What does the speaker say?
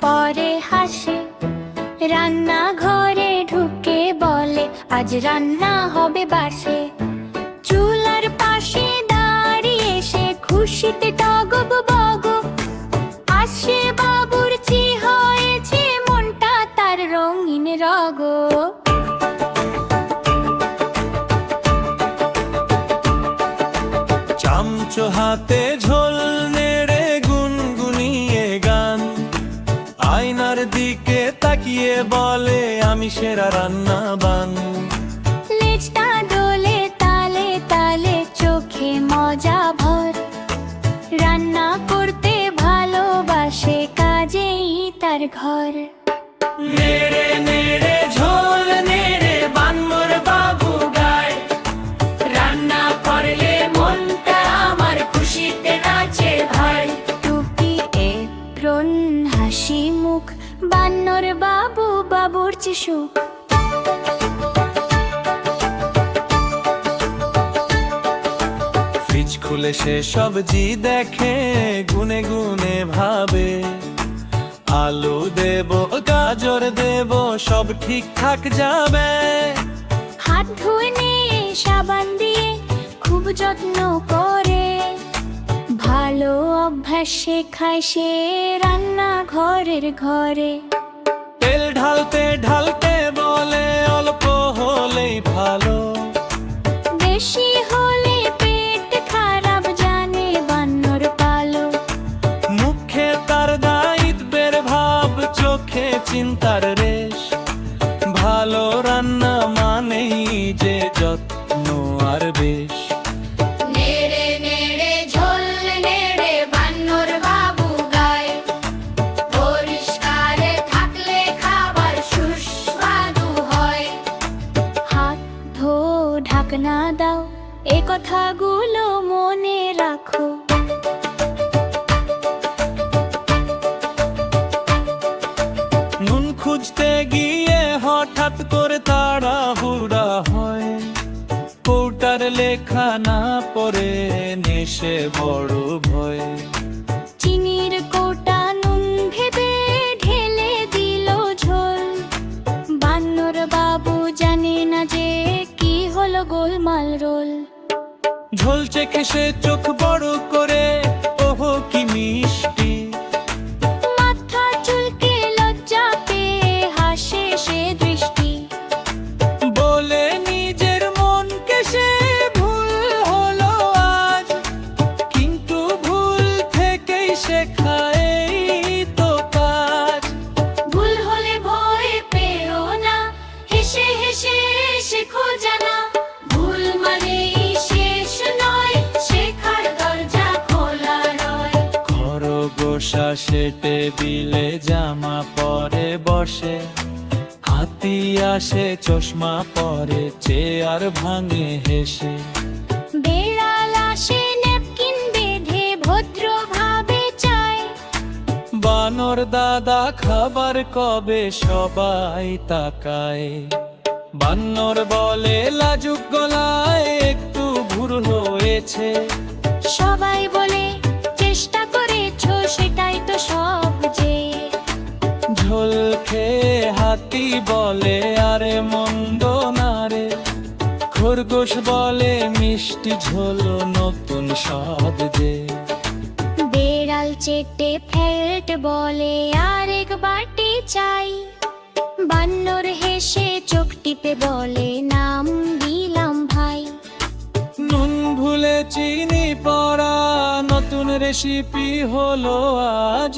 পরে হাসে। রান্না ঘরে ঢুকে বলে আজ রান্না হবে বাসে। চুলার পাশে দাঁড়িয়ে সে খুশিতে টগব বগ। আসে বাবুর্চি হয়েছে মনটা তার রঙিন রগ। চামচো হাতে ঝোল নেড়ে গুনগুনিয়ে গান। আয়নার দিকে তাকিয়ে বলে আমি সেরা রান্নাবান। লেজটা দোলে তালে তালে চোখে মজা ভর। রান্না করতে ভালোবাসে কাজেই তার ঘর। নেড়ে নেড়ে ঝোল নেড়ে বানর বাবু গায়। রান্না করলে মনটা আমার খুশিতে নাচে ভাই। টুপি এপ্রন হাসি মুখ বানর বাবু বাবুর্চি সুখ। ফ্রিজ খুলে সে সবজি দেখে গুনে গুনে ভাবে। আলু দেব গাজর দেব সব ঠিকঠাক যাবে। হাত ধুয়ে নিয়ে সাবান দিয়ে খুব যত্ন করে। ভালো অভ্যাস শেখায় সে রান্না ঘরের ঘরে। তেল ঢালতে ঢালতে বলে অল্প হলেই ভালো। বেশি হলে পেট খারাপ জানে বানর পালো। মুখে তার দায়িত্বের ভাব চোখে চিন্তার রেশ। ভালো রান্না মানেই যে যত্ন আর বেশ। নেড়ে নেড়ে ঝোল নেড়ে বানর বাবু গায়। পরিষ্কারে থাকলে খাবার সুস্বাদু হয়। হাত ধো ঢাকনা দাও এ কথাগুলো মনে রাখো। নুন খুঁজতে গিয়ে হঠাৎ করে তাড়াহুড়া হয়। কৌটার লেখা না পড়ে নেশে বড় ভয়। চিনির কোটা নুন ভেবে ঢেলে দিল ঝোল। বানর বাবু জানে না যে কি হলো গোলমাল রোল। ঝোল চেখে সে চোখ বড় করে ওহো কি মিষ্টি। মাথা চুলকে লজ্জা পেয়ে হাসে সে দৃষ্টি। বলে নিজের মনকে সে ভুল হলো আজ। কিন্তু ভুল থেকেই শেখায় এই তো কাজ। ভুল হলে ভয় পেও না, হেসে হেসে শেখো জানা। ভুল মানেই শেষ নয়, শেখার দরজা খোলা রয়। খরগোশা সে টেবিলে জামা পরে বসে। হাতি আসে চশমা পরে চেয়ার ভাঙে হেসে। বেড়াল আসে ন্যাপকিন বেঁধে ভদ্রভাবে চায়। বানর দাদা খাবার কবে সবাই তাকায়। বানর বলে লাজুক গলায় একটু ভুল হয়েছে। সবাই বলে চেষ্টা করেছো সেটাই তো সব যে। ঝোল খেয়ে হাতি বলে আরে মন্দ না রে। খরগোশ বলে মিষ্টি ঝোল নতুন স্বাদ যে। বেড়াল চেটে ফেল্ট বলে আরেক বাটি চাই। বানর হেসে চোখ টিপে বলে নাম দিলাম ভাই। নুন ভুলে চিনি পড়া নতুন রেসিপি হলো আজ।